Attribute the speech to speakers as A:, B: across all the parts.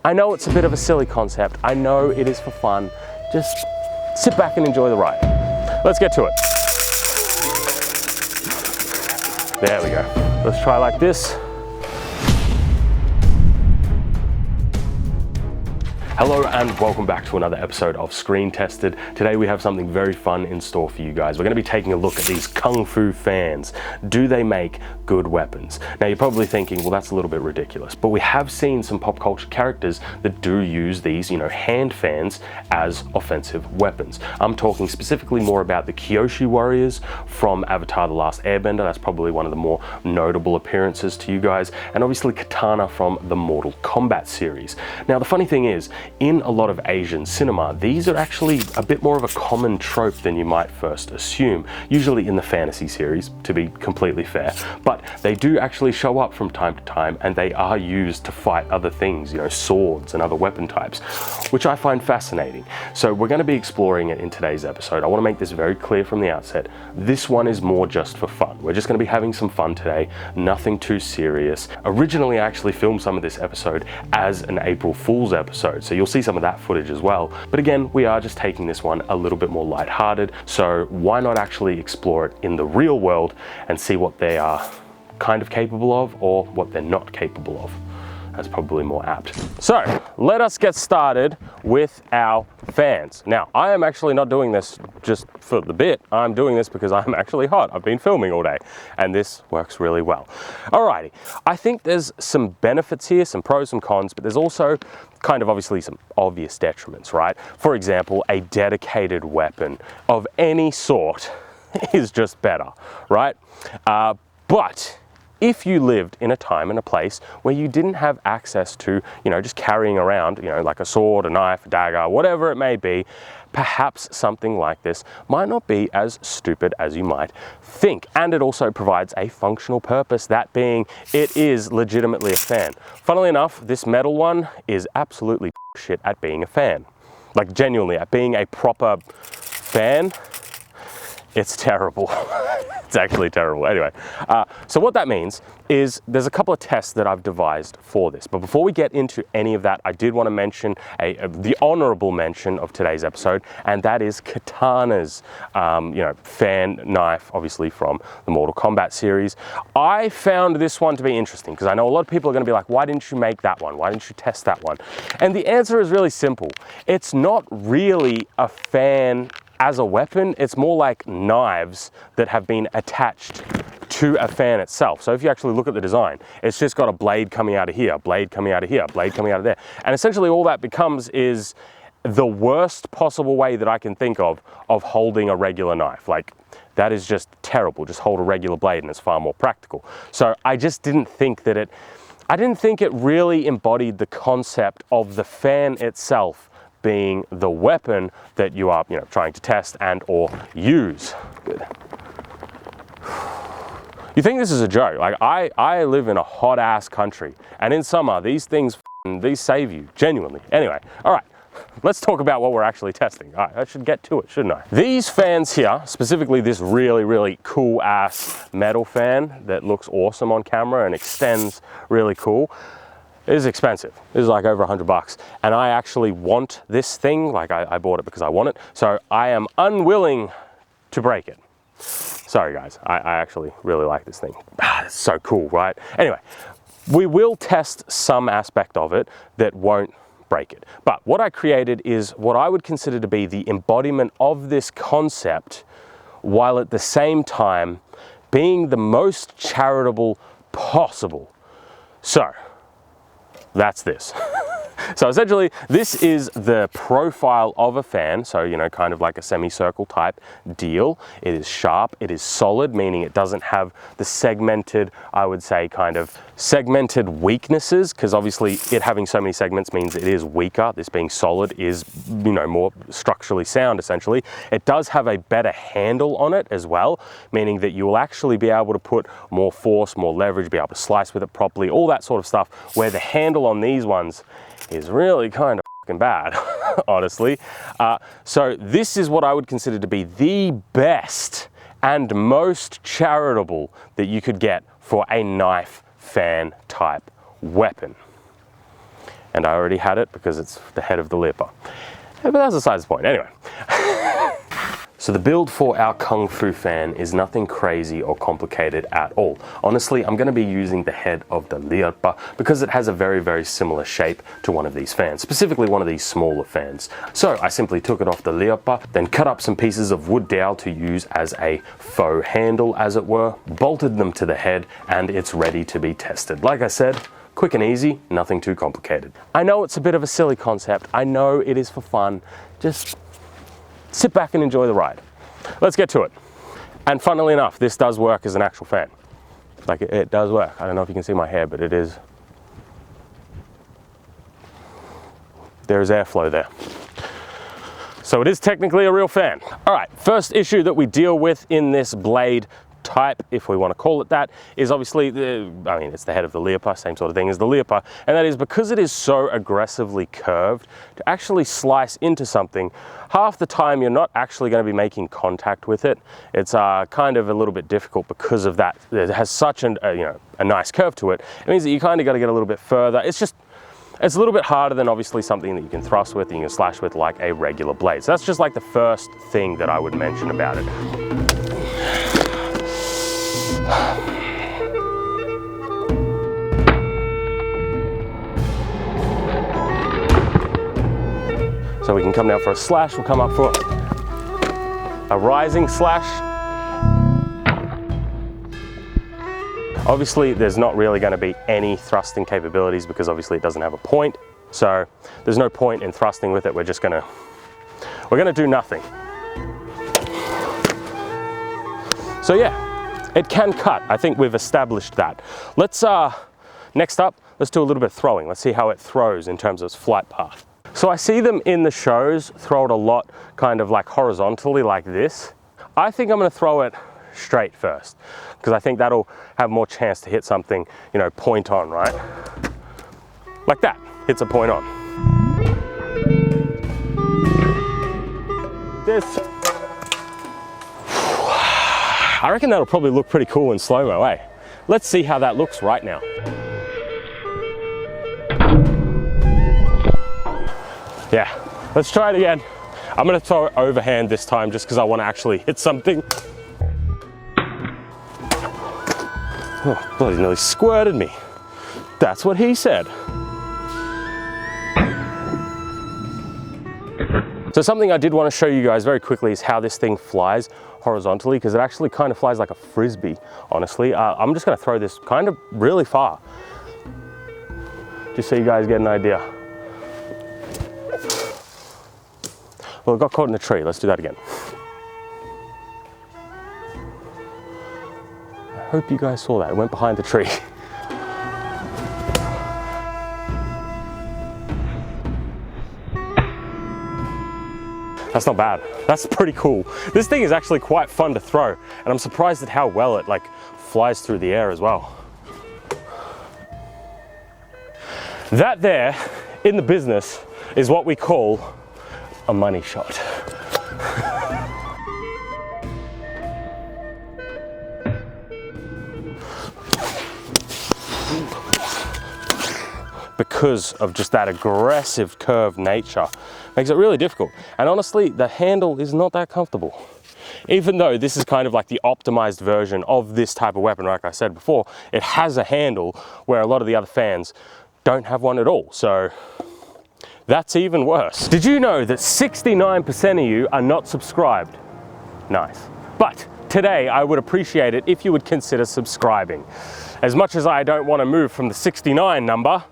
A: I know it's a bit of a silly concept. I know it is for fun. Just sit back and enjoy the ride. Let's get to it. There we go. Let's try like this. Hello and welcome back to another episode of Screen Tested. Today we have something very fun in store for you guys. We're going to be taking a look at these Kung Fu fans. Do they make good weapons? Now you're probably thinking, well, that's a little bit ridiculous, but we have seen some pop culture characters that do use these, hand fans as offensive weapons. I'm talking specifically more about the Kyoshi warriors from Avatar: The Last Airbender. That's probably one of the more notable appearances to you guys, and obviously Katana from the Mortal Kombat series. Now the funny thing is, in a lot of Asian cinema, these are actually a bit more of a common trope than you might first assume, usually in the fantasy series, to be completely fair, but they do actually show up from time to time, and they are used to fight other things, swords and other weapon types, which I find fascinating. So we're going to be exploring it in today's episode. I want to make this very clear from the outset. This one is more just for fun. We're just going to be having some fun today, nothing too serious. Originally, I actually filmed some of this episode as an April Fool's episode, so you'll see some of that footage as well. But again, we are just taking this one a little bit more lighthearted, so why not actually explore it in the real world and see what they are kind of capable of or what they're not capable of. That's probably more apt. So let us get started with our fans. Now, I am actually not doing this just for the bit. I'm doing this because I'm actually hot. I've been filming all day and this works really well. Alrighty, I think there's some benefits here, some pros, some cons, but there's also kind of obviously some obvious detriments, right? For example, a dedicated weapon of any sort is just better, right? But if you lived in a time and a place where you didn't have access to, just carrying around, like a sword, a knife, a dagger, whatever it may be, perhaps something like this might not be as stupid as you might think. And it also provides a functional purpose, that being it is legitimately a fan. Funnily enough, this metal one is absolutely shit at being a fan. Like genuinely, at being a proper fan, it's terrible. It's actually terrible. Anyway, so what that means is there's a couple of tests that I've devised for this. But before we get into any of that, I did want to mention the honorable mention of today's episode, and that is Katana's, fan knife, obviously from the Mortal Kombat series. I found this one to be interesting because I know a lot of people are going to be like, why didn't you make that one? Why didn't you test that one? And the answer is really simple. It's not really a fan as a weapon, it's more like knives that have been attached to a fan itself. So if you actually look at the design, it's just got a blade coming out of here, blade coming out of here, blade coming out of there. And essentially all that becomes is the worst possible way that I can think of holding a regular knife. Like, that is just terrible. Just hold a regular blade and it's far more practical. So I just didn't think that it really embodied the concept of the fan itself being the weapon that you are, trying to test and or use. Good. You think this is a joke? Like, I live in a hot ass country, and in summer these things, these save you, genuinely. Anyway, all right, let's talk about what we're actually testing. All right, I should get to it, shouldn't I? These fans here, specifically this really, really cool ass metal fan that looks awesome on camera and extends really cool, it is expensive. This is like over $100, and I actually want this thing. Like, I bought it because I want it, so I am unwilling to break it. Sorry guys, I actually really like this thing. It's so cool, right? Anyway, we will test some aspect of it that won't break it. But what I created is what I would consider to be the embodiment of this concept, while at the same time being the most charitable possible. So, that's this. So essentially, this is the profile of a fan, so kind of like a semicircle type deal. It is sharp, it is solid, meaning it doesn't have the segmented, I would say, kind of segmented weaknesses, because obviously it having so many segments means it is weaker. This being solid is, more structurally sound, essentially. It does have a better handle on it as well, meaning that you will actually be able to put more force, more leverage, be able to slice with it properly, all that sort of stuff, where the handle on these ones is really kind of fucking bad, honestly. So this is what I would consider to be the best and most charitable that you could get for a knife fan type weapon. and I already had it because it's the head of the Leopa. But that's besides the point. Anyway. So the build for our Kung Fu fan is nothing crazy or complicated at all. Honestly, I'm going to be using the head of the Leopa because it has a very, very similar shape to one of these fans, specifically one of these smaller fans. So I simply took it off the Leopa, then cut up some pieces of wood dowel to use as a faux handle, as it were, bolted them to the head, and it's ready to be tested. Like I said, quick and easy, nothing too complicated. I know it's a bit of a silly concept. I know it is for fun. Just sit back and enjoy the ride. Let's get to it. And funnily enough, this does work as an actual fan. Like it does work. I don't know if you can see my hair, but it is. There is airflow there. So it is technically a real fan. All right, first issue that we deal with in this blade type, if we want to call it that, is obviously it's the head of the Leopa, same sort of thing as the Leopa, and that is because it is so aggressively curved, to actually slice into something, half the time you're not actually going to be making contact with it. It's kind of a little bit difficult because of that. It has such a nice curve to it. It means that you kind of got to get a little bit further. It's a little bit harder than obviously something that you can thrust with and you can slash with like a regular blade. So that's just like the first thing that I would mention about it. So we can come down for a slash, we'll come up for a rising slash. Obviously, there's not really going to be any thrusting capabilities because obviously it doesn't have a point. So there's no point in thrusting with it. We're gonna do nothing. So yeah. It can cut. I think we've established that. Let's, next up, let's do a little bit of throwing. Let's see how it throws in terms of its flight path. So I see them in the shows throw it a lot kind of like horizontally like this. I think I'm gonna throw it straight first because I think that'll have more chance to hit something, point on, right? Like that, hits a point on. This. I reckon that'll probably look pretty cool in slow-mo, eh? Let's see how that looks right now. Yeah, let's try it again. I'm gonna throw it overhand this time just because I want to actually hit something. Oh, bloody nearly squirted me. That's what he said. So something I did want to show you guys very quickly is how this thing flies horizontally, because it actually kind of flies like a frisbee, honestly. I'm just going to throw this kind of really far, just so you guys get an idea. Well, it got caught in the tree. Let's do that again. I hope you guys saw that. It went behind the tree. That's not bad. That's pretty cool. This thing is actually quite fun to throw, and I'm surprised at how well it flies through the air as well. That there, in the business, is what we call a money shot. Because of just that aggressive curved nature, makes it really difficult. And honestly, the handle is not that comfortable. Even though this is kind of like the optimized version of this type of weapon, like I said before, it has a handle where a lot of the other fans don't have one at all. So that's even worse. Did you know that 69% of you are not subscribed? Nice. But today, I would appreciate it if you would consider subscribing. As much as I don't want to move from the 69 number,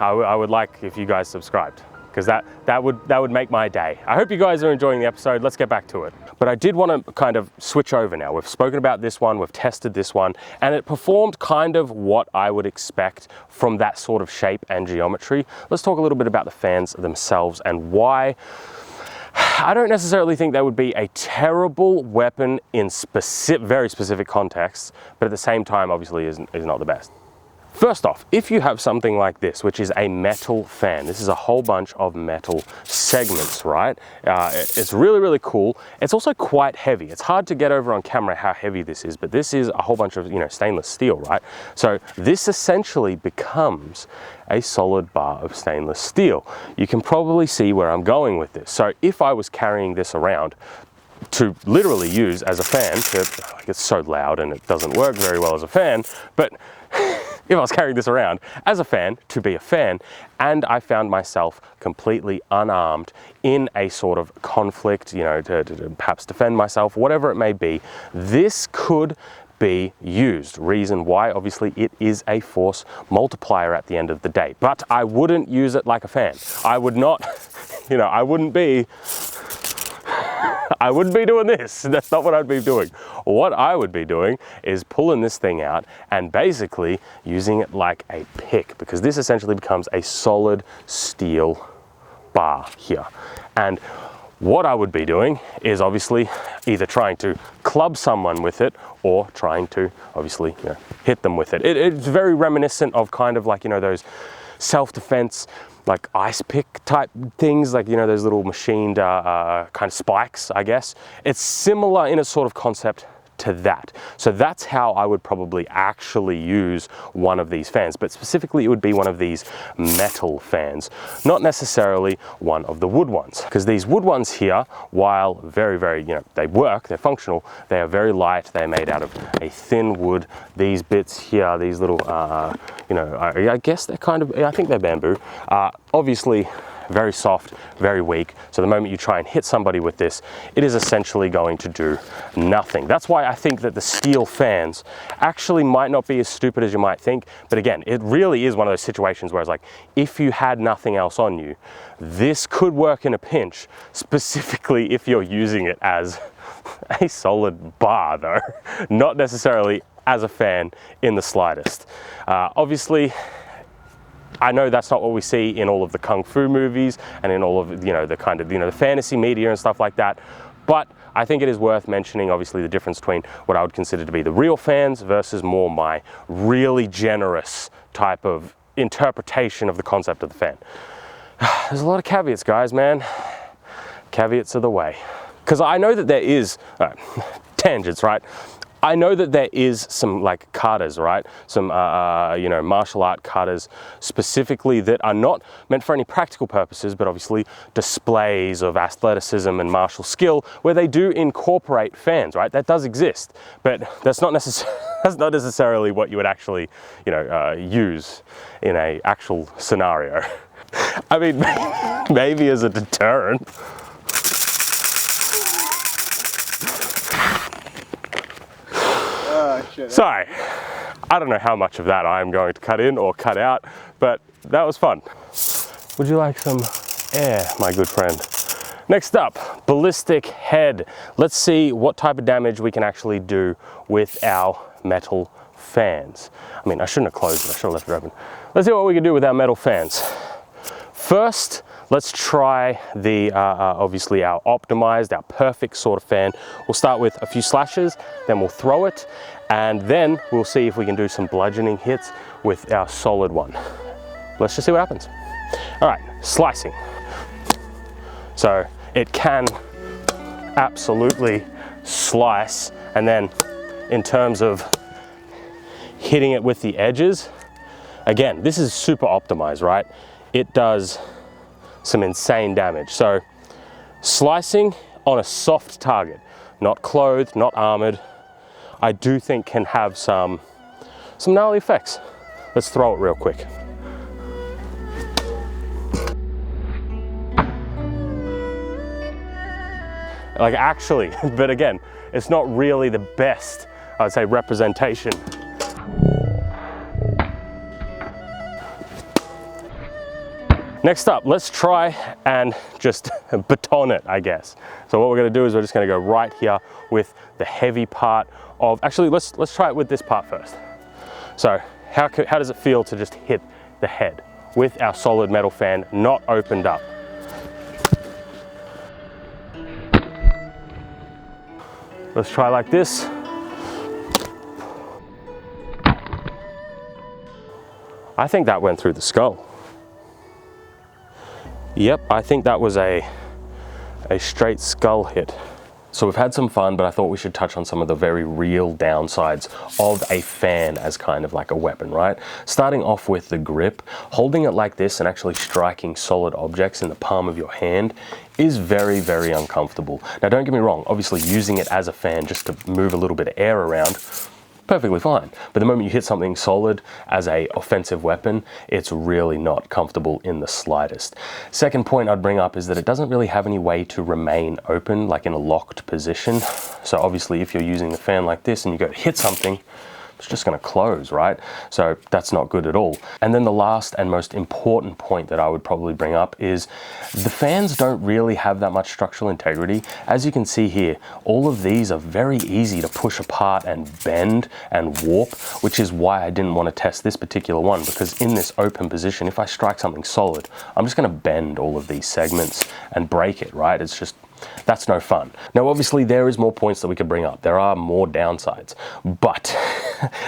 A: I would like if you guys subscribed, because that would make my day. I hope you guys are enjoying the episode. Let's get back to it. But I did want to kind of switch over now. We've spoken about this one, we've tested this one, and it performed kind of what I would expect from that sort of shape and geometry. Let's talk a little bit about the fans themselves and why I don't necessarily think they would be a terrible weapon in very specific contexts, but at the same time, obviously, is not the best. First off, if you have something like this, which is a metal fan, this is a whole bunch of metal segments, right? It's really, really cool. It's also quite heavy. It's hard to get over on camera how heavy this is, but this is a whole bunch of, stainless steel, right? So this essentially becomes a solid bar of stainless steel. You can probably see where I'm going with this. So if I was carrying this around to literally use as a fan, it's so loud and it doesn't work very well as a fan, but if I was carrying this around as a fan, to be a fan, and I found myself completely unarmed in a sort of conflict, to perhaps defend myself, whatever it may be, this could be used. Reason why, obviously, it is a force multiplier at the end of the day. But I wouldn't use it like a fan. I would not, I wouldn't be doing this. That's not what I'd be doing. What I would be doing is pulling this thing out and basically using it like a pick, because this essentially becomes a solid steel bar here. And what I would be doing is obviously either trying to club someone with it or trying to obviously hit them with it. It's very reminiscent of kind of like, those self-defense like ice pick type things, like those little machined kind of spikes, I guess. It's similar in a sort of concept to that. So that's how I would probably actually use one of these fans, but specifically it would be one of these metal fans, not necessarily one of the wood ones, because these wood ones here, while very, very, they work, they're functional, they are very light, they're made out of a thin wood. These bits here, these little, I guess they're kind of, I think they're bamboo, obviously very soft, very weak. So the moment you try and hit somebody with this, it is essentially going to do nothing. That's why I think that the steel fans actually might not be as stupid as you might think. But again, it really is one of those situations where it's like, if you had nothing else on you, this could work in a pinch, specifically if you're using it as a solid bar though, not necessarily as a fan in the slightest. Obviously, I know that's not what we see in all of the kung fu movies and in all of the kind of the fantasy media and stuff like that, but I think it is worth mentioning obviously the difference between what I would consider to be the real fans versus more my really generous type of interpretation of the concept of the fan. There's a lot of caveats, guys, man. Caveats are the way. Because I know that there is tangents, right? I know that there is some like katas, right? Some, martial art katas specifically that are not meant for any practical purposes, but obviously displays of athleticism and martial skill where they do incorporate fans, right? That does exist, but that's not necessarily what you would actually, use in a actual scenario. I mean, maybe as a deterrent. Sorry, I don't know how much of that I'm going to cut in or cut out, but that was fun. Would you like some air, my good friend? Next up, ballistic head. Let's see what type of damage we can actually do with our metal fans. I mean, I shouldn't have closed it, I should have left it open. Let's see what we can do with our metal fans. First, let's try the, obviously our optimized, our perfect sort of fan. We'll start with a few slashes, then we'll throw it, and then we'll see if we can do some bludgeoning hits with our solid one. Let's just see what happens. All right, slicing. So it can absolutely slice, and then in terms of hitting it with the edges, again, this is super optimized, right? It does some insane damage. So slicing on a soft target, not clothed, not armored, I do think can have some gnarly effects. Let's throw it real quick. Like actually, but again, it's not really the best, I would say, representation. Next up, let's try and just baton it, I guess. So what we're gonna do is we're just gonna go right here with the heavy part of, actually let's try it with this part first. So how does it feel to just hit the head with our solid metal fan not opened up? Let's try like this. I think that went through the skull. Yep, I think that was a straight skull hit. So we've had some fun, but I thought we should touch on some of the very real downsides of a fan as kind of like a weapon, right? Starting off with the grip, holding it like this and actually striking solid objects in the palm of your hand is very, very uncomfortable. Now don't get me wrong, obviously using it as a fan just to move a little bit of air around, perfectly fine. But the moment you hit something solid as a offensive weapon, it's really not comfortable in the slightest. Second point I'd bring up is that it doesn't really have any way to remain open, like in a locked position. So obviously if you're using the fan like this and you go to hit something, it's just going to close, right? So that's not good at all. And then the last and most important point that I would probably bring up is the fans don't really have that much structural integrity. As you can see here, all of these are very easy to push apart and bend and warp, which is why I didn't want to test this particular one, because in this open position, if I strike something solid, I'm just going to bend all of these segments and break it, right? It's just, that's no fun. Now, obviously, there is more points that we could bring up. There are more downsides, but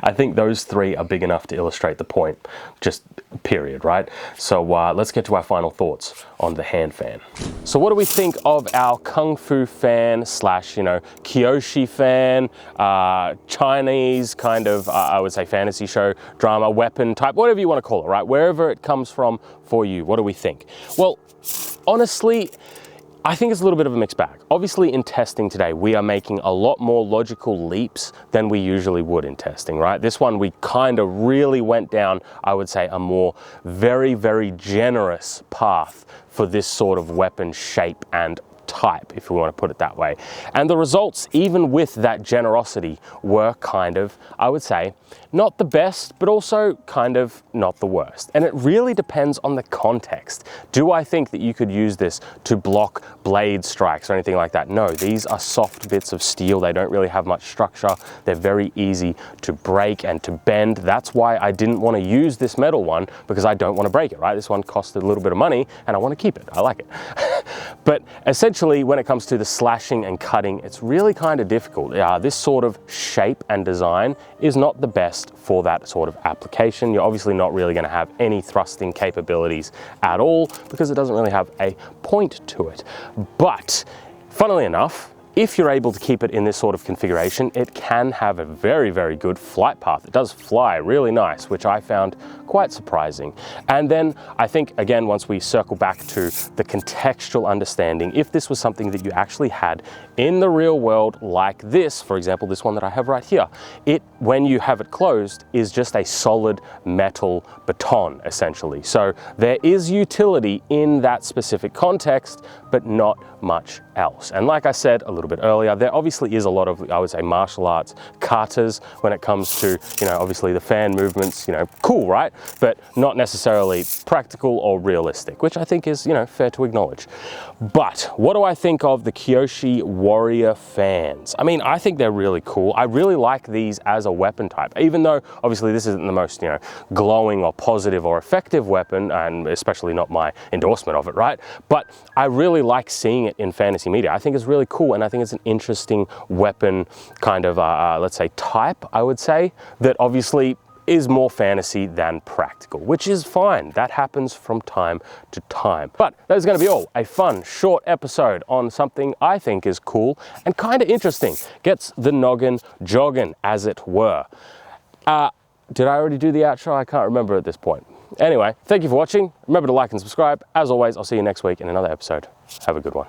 A: I think those three are big enough to illustrate the point, just period, right? So let's get to our final thoughts on the hand fan. So what do we think of our Kung Fu fan slash, Kyoshi fan, Chinese kind of, I would say fantasy show, drama, weapon type, whatever you want to call it, right? Wherever it comes from for you, what do we think? Well, honestly, I think it's a little bit of a mixed bag. Obviously in testing today, we are making a lot more logical leaps than we usually would in testing, right? This one, we kind of really went down, I would say, a more very, very generous path for this sort of weapon shape and type, if we want to put it that way. And the results, even with that generosity, were kind of, I would say, not the best, but also kind of not the worst. And it really depends on the context. Do I think that you could use this to block blade strikes or anything like that? No, these are soft bits of steel. They don't really have much structure. They're very easy to break and to bend. That's why I didn't want to use this metal one, because I don't want to break it, right? This one costed a little bit of money and I want to keep it. I like it. But essentially, when it comes to the slashing and cutting, it's really kind of difficult. This sort of shape and design is not the best for that sort of application. You're obviously not really going to have any thrusting capabilities at all, because it doesn't really have a point to it. But funnily enough, if you're able to keep it in this sort of configuration, it can have a very, very good flight path. It does fly really nice, which I found quite surprising. And then I think, again, once we circle back to the contextual understanding, if this was something that you actually had in the real world like this, for example, this one that I have right here, it, when you have it closed, is just a solid metal baton, essentially. So there is utility in that specific context, but not much else. And like I said a little bit earlier, there obviously is a lot of, I would say, martial arts katas when it comes to, obviously the fan movements, cool, right? But not necessarily practical or realistic, which I think is, fair to acknowledge. But what do I think of the Kyoshi Warrior fans? I mean, I think they're really cool. I really like these as a weapon type, even though obviously this isn't the most, glowing or positive or effective weapon, and especially not my endorsement of it, right? But I really like seeing it in fantasy media. I think it's really cool, and I think it's an interesting weapon kind of, let's say, type, I would say, that obviously is more fantasy than practical, which is fine. That happens from time to time. But that is going to be all. A fun, short episode on something I think is cool and kind of interesting. Gets the noggin jogging, as it were. Did I already do the outro? I can't remember at this point. Anyway, thank you for watching. Remember to like and subscribe. As always, I'll see you next week in another episode. Have a good one.